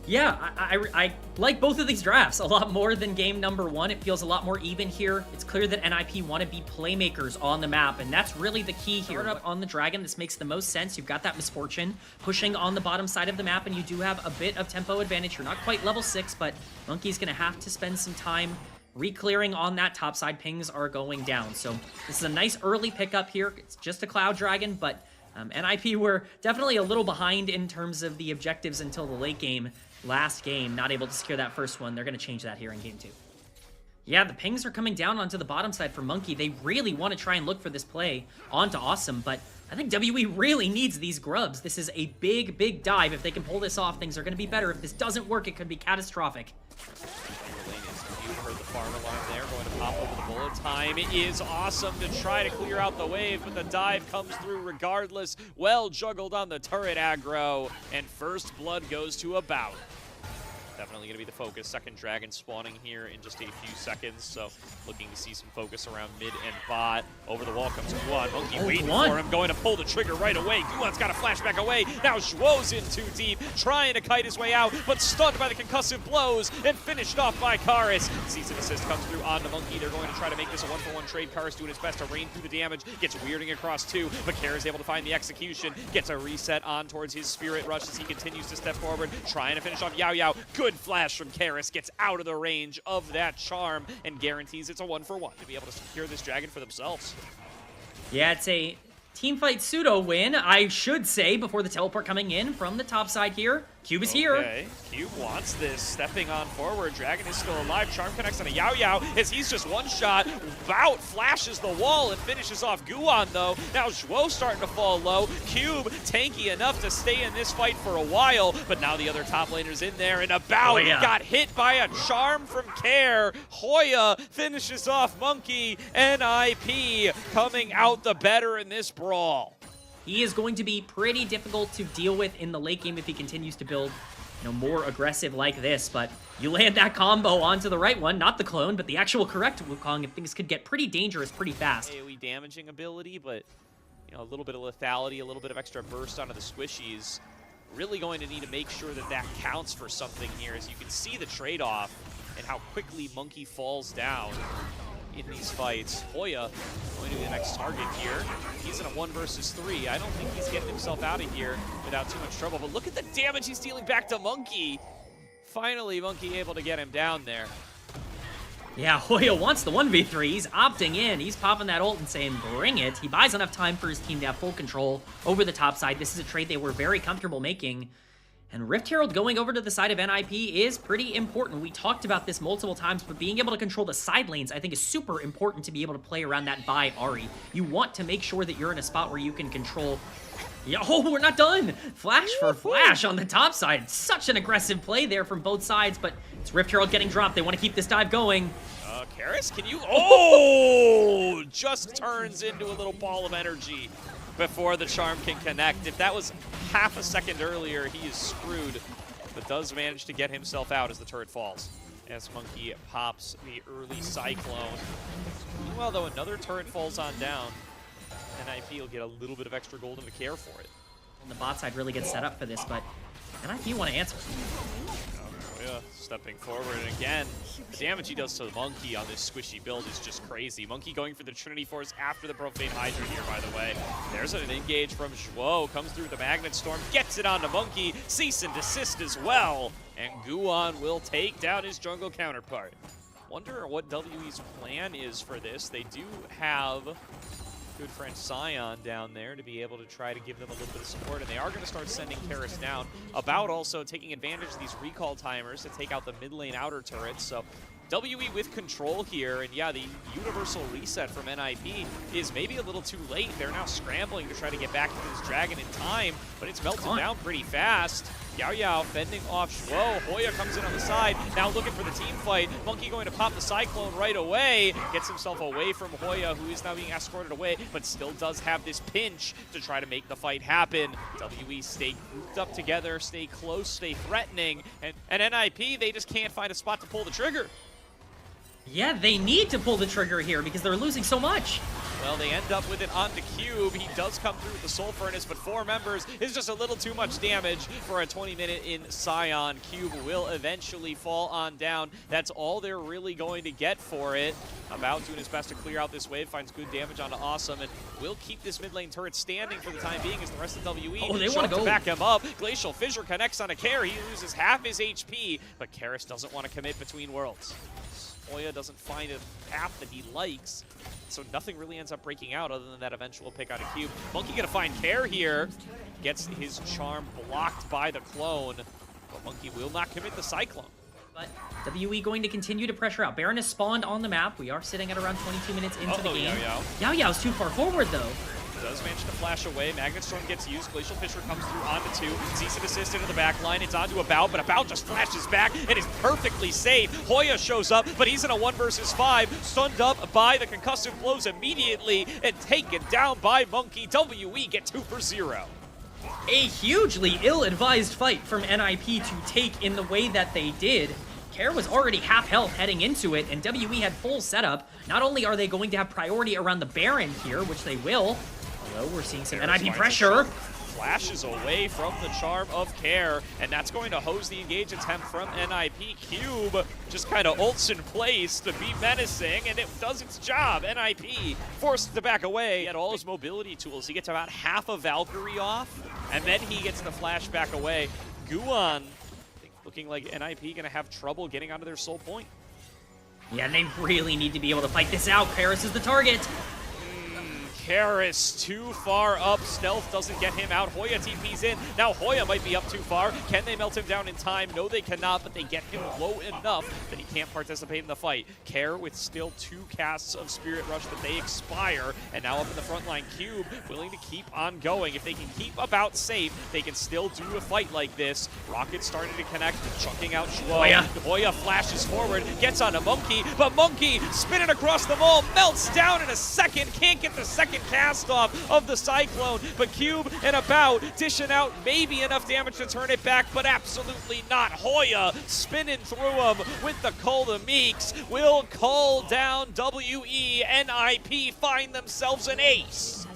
Yeah, I like both of these drafts a lot more than game number one. It feels a lot more even here. It's clear that NIP want to be playmakers on the map, and that's really the key here. Start up on the Dragon, this makes the most sense. You've got that Misfortune pushing on the bottom side of the map, and you do have a bit of tempo advantage. You're not quite level 6, but Monkey's going to have to spend some time re-clearing on that top side. Pings are going down, so this is a nice early pickup here. It's just a Cloud Dragon, but NIP were definitely a little behind in terms of the objectives until the late game. Last game, not able to secure that first one. They're going to change that here in game 2. Yeah, the pings are coming down onto the bottom side for Monkey. They really want to try and look for this play onto Awesome, but I think WE really needs these grubs. This is a big, big dive. If they can pull this off, things are going to be better. If this doesn't work, it could be catastrophic. You heard the farm alarm there, going to pop over the bullet time. It is Awesome to try to clear out the wave, but the dive comes through regardless. Well juggled on the turret aggro, and first blood goes to About. Definitely going to be the focus. Second Dragon spawning here in just a few seconds, so looking to see some focus around mid and bot. Over the wall comes Guan. Monkey waiting for him, going to pull the trigger right away. Guan's got a flashback away. Now Zhuo's in too deep, trying to kite his way out, but stunned by the concussive blows and finished off by Karis. Cease and assist comes through onto Monkey. They're going to try to make this a 1-for-1 trade. Karis doing his best to rain through the damage, gets weirding across two, but Kara's able to find the execution, gets a reset on towards his Spirit Rush as he continues to step forward, trying to finish off Yao Yao. Good flash from Karis, gets out of the range of that charm and guarantees it's a 1-for-1 to be able to secure this Dragon for themselves. Yeah, it's a teamfight pseudo win, I should say, before the teleport coming in from the top side here. Cube is here. Okay, Cube wants this, stepping on forward. Dragon is still alive. Charm connects on a Yao Yao as he's just one shot. Bout flashes the wall and finishes off Guan though. Now Zhuo starting to fall low. Cube tanky enough to stay in this fight for a while, but now the other top laner's in there, and About got hit by a charm from Care. Hoya finishes off Monkey. NIP coming out the better in this brawl. He is going to be pretty difficult to deal with in the late game if he continues to build, more aggressive like this. But you land that combo onto the right one, not the clone, but the actual correct Wukong, and things could get pretty dangerous pretty fast. AoE damaging ability, but a little bit of lethality, a little bit of extra burst onto the squishies. Really going to need to make sure that that counts for something here, as you can see the trade-off and how quickly Monkey falls down in these fights. Hoya going to be the next target here. He's in a 1 versus 3. I don't think he's getting himself out of here without too much trouble, but look at the damage he's dealing back to Monkey. Finally, Monkey able to get him down there. Yeah, Hoya wants the 1v3. He's opting in. He's popping that ult and saying, bring it. He buys enough time for his team to have full control over the top side. This is a trade they were very comfortable making. And Rift Herald going over to the side of NIP is pretty important. We talked about this multiple times, but being able to control the side lanes, I think, is super important to be able to play around that by Ahri. You want to make sure that you're in a spot where you can control... Oh, we're not done! Flash for flash on the top side. Such an aggressive play there from both sides, but it's Rift Herald getting dropped. They want to keep this dive going. Karis, can you... Oh! Just turns into a little ball of energy before the charm can connect. If that was half a second earlier, he is screwed, but does manage to get himself out as the turret falls. As Monkey pops the early Cyclone. Meanwhile, though, another turret falls on down. NIP will get a little bit of extra gold and to care for it. And the bot side really gets set up for this, but NIP want to answer. Yeah, stepping forward, and again, the damage he does to Monkey on this squishy build is just crazy. Monkey going for the Trinity Force after the Profane Hydra here, by the way. There's an engage from Zhuo, comes through the Magnet Storm, gets it onto Monkey, cease and desist as well, and Guan will take down his jungle counterpart. Wonder what WE's plan is for this. They do have good friend Sion down there to be able to try to give them a little bit of support, and they are going to start sending Karis down. About also taking advantage of these recall timers to take out the mid lane outer turrets, so WE with control here, and yeah, the universal reset from NIP is maybe a little too late. They're now scrambling to try to get back into this Dragon in time, but it's melted down pretty fast. Yao Yao fending off Zhuo. Hoya comes in on the side, now looking for the team fight. Monkey going to pop the Cyclone right away. Gets himself away from Hoya, who is now being escorted away, but still does have this pinch to try to make the fight happen. WE stay grouped up together, stay close, stay threatening, and NIP, they just can't find a spot to pull the trigger. Yeah, they need to pull the trigger here because they're losing so much. Well, they end up with it onto Cube. He does come through with the Soul Furnace, but 4 members is just a little too much damage for a 20-minute in Scion. Cube will eventually fall on down. That's all they're really going to get for it. About doing his best to clear out this wave, finds good damage onto Awesome, and will keep this mid lane turret standing for the time being as the rest of WE they want to go back him up. Glacial Fissure connects on a Care. He loses half his HP, but Karis doesn't want to commit between worlds. Hoya doesn't find a path that he likes, so nothing really ends up breaking out other than that eventual pick out of Cube. Monkey gonna find Care here. Gets his charm blocked by the clone, but Monkey will not commit the Cyclone. But WE going to continue to pressure out. Baron has spawned on the map. We are sitting at around 22 minutes into the game. Yao Yao's too far forward, though. Does manage to flash away. Magnet Storm gets used. Glacial Fissure comes through onto 2. Sees an assist into the back line. It's onto About, but About just flashes back and is perfectly safe. Hoya shows up, but he's in a 1 versus 5. Stunned up by the concussive blows immediately and taken down by Monkey. WE get 2 for 0. A hugely ill-advised fight from NIP to take in the way that they did. Care was already half health heading into it, and WE had full setup. Not only are they going to have priority around the Baron here, which they will, although we're seeing some NIP pressure. Flashes away from the charm of Care, and that's going to hose the engage attempt from NIP. Cube just kind of ults in place to be menacing, and it does its job. NIP forced to back away. He had all his mobility tools. He gets about half a Valkyrie off, and then he gets the flash back away. Guan looking like NIP gonna have trouble getting onto their soul point. Yeah, they really need to be able to fight this out. Karis is the target. Karis too far up. Stealth doesn't get him out. Hoya TP's in. Now Hoya might be up too far. Can they melt him down in time? No, they cannot, but they get him low enough that he can't participate in the fight. Care with still 2 casts of Spirit Rush, but they expire. And now up in the front line, Cube willing to keep on going. If they can keep About safe, they can still do a fight like this. Rocket starting to connect, chunking out Shuo. Hoya flashes forward, gets on a Monkey, but Monkey spinning across the wall, melts down in a second, can't get the second cast off of the Cyclone, but Cube and About dishing out maybe enough damage to turn it back, but absolutely not. Hoya spinning through him with the Call the Meeks will call down WE. NIP find themselves an ace.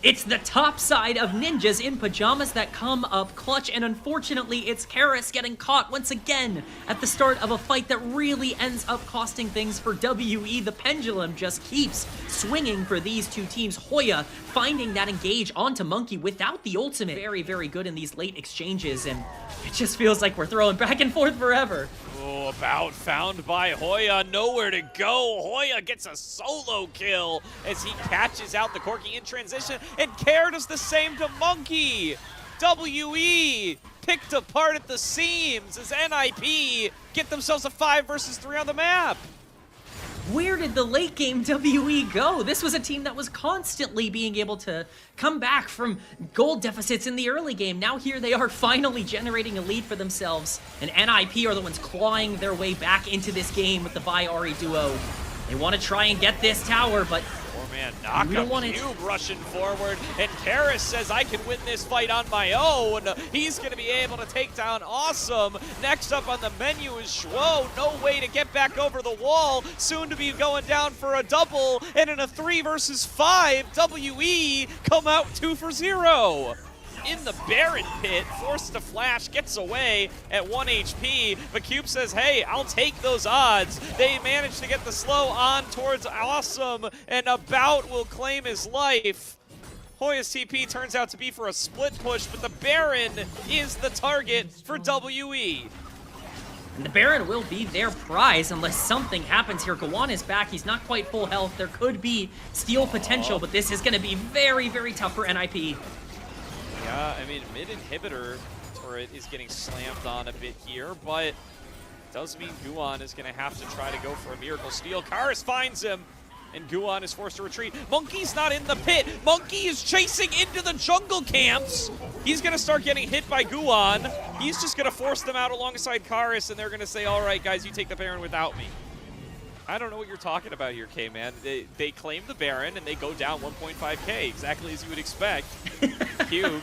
It's the top side of ninjas in pajamas that come up clutch, and unfortunately it's Karis getting caught once again at the start of a fight that really ends up costing things for WE. The pendulum just keeps swinging for these two teams. Hoya finding that engage onto Monkey without the ultimate. Very, very good in these late exchanges, and it just feels like we're throwing back and forth forever. Oh, About found by Hoya, nowhere to go. Hoya gets a solo kill as he catches out the Corki in transition, and Care does the same to Monkey. WE picked apart at the seams as NIP get themselves a 5 versus 3 on the map. Where did the late game WE go? This was a team that was constantly being able to come back from gold deficits in the early game. Now here they are finally generating a lead for themselves, and NIP are the ones clawing their way back into this game with the Vi Ahri duo. They want to try and get this tower, but Man, Naka Cube rushing forward, and Karis says, I can win this fight on my own. He's going to be able to take down Awesome. Next up on the menu is Shuo. No way to get back over the wall. Soon to be going down for a double, and in a 3 versus 5, WE come out 2 for 0. In the Baron pit, forced to flash, gets away at 1 HP, but Cube says, hey, I'll take those odds. They manage to get the slow on towards Awesome, and About will claim his life. Hoya's TP turns out to be for a split push, but the Baron is the target for WE. And the Baron will be their prize unless something happens here. Guan is back. He's not quite full health. There could be steal potential, but this is going to be very, very tough for NIP. Yeah, I mean, mid-inhibitor turret is getting slammed on a bit here, but does mean Guan is going to have to try to go for a miracle steal. Karis finds him, and Guan is forced to retreat. Monkey's not in the pit. Monkey is chasing into the jungle camps. He's going to start getting hit by Guan. He's just going to force them out alongside Karis, and they're going to say, all right, guys, you take the Baron without me. I don't know what you're talking about here, K-Man. They claim the Baron, and they go down 1.5k, exactly as you would expect. Cube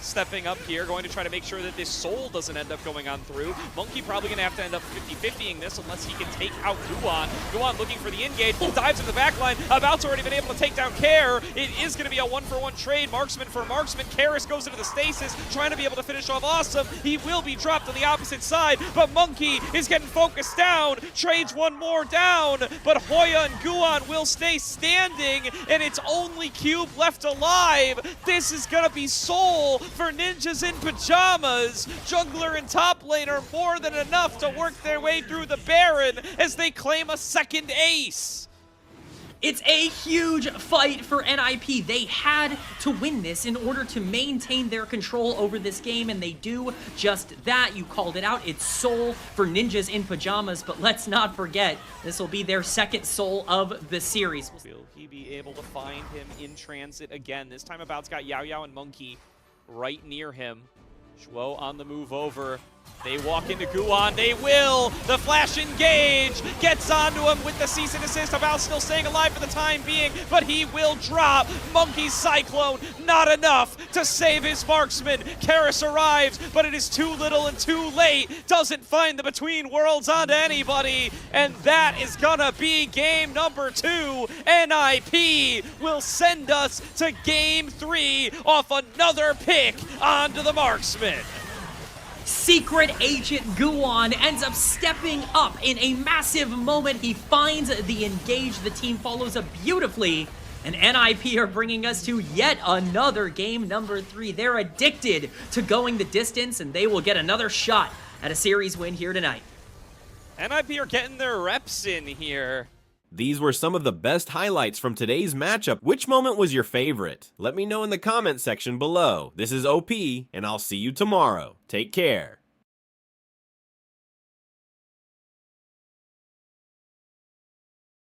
stepping up here, going to try to make sure that this Soul doesn't end up going on through. Monkey probably going to have to end up 50-50ing this unless he can take out Guan. Guan looking for the engage, dives in the backline. About's already been able to take down Care. It is going to be a 1-for-1 trade. Marksman for Marksman. Karis goes into the stasis, trying to be able to finish off Awesome. He will be dropped on the opposite side, but Monkey is getting focused down. Trades one more down, but Hoya and Guan will stay standing, and it's only Cube left alive. This is going to be Soul for Ninjas in Pyjamas. Jungler and top lane are more than enough to work their way through the Baron as they claim a second ace. It's a huge fight for NIP. They had to win this in order to maintain their control over this game, and they do just that. You called it out. It's Soul for Ninjas in Pyjamas, but let's not forget, this will be their second Soul of the series. Will he be able to find him in transit again? This time About's got Yao Yao and Monkey right near him. Shuo on the move over. They walk into Guan. They will. The flash engage gets onto him with the cease and desist. About still staying alive for the time being, but he will drop. Monkey's Cyclone, not enough to save his marksman. Karis arrives, but it is too little and too late. Doesn't find the between worlds onto anybody, and that is gonna be game number 2. NIP will send us to game 3 off another pick onto the marksman. Secret Agent Guan ends up stepping up in a massive moment. He finds the engage. The team follows up beautifully. And NIP are bringing us to yet another game number 3. They're addicted to going the distance, and they will get another shot at a series win here tonight. NIP are getting their reps in here. These were some of the best highlights from today's matchup. Which moment was your favorite? Let me know in the comment section below. This is OP, and I'll see you tomorrow. Take care.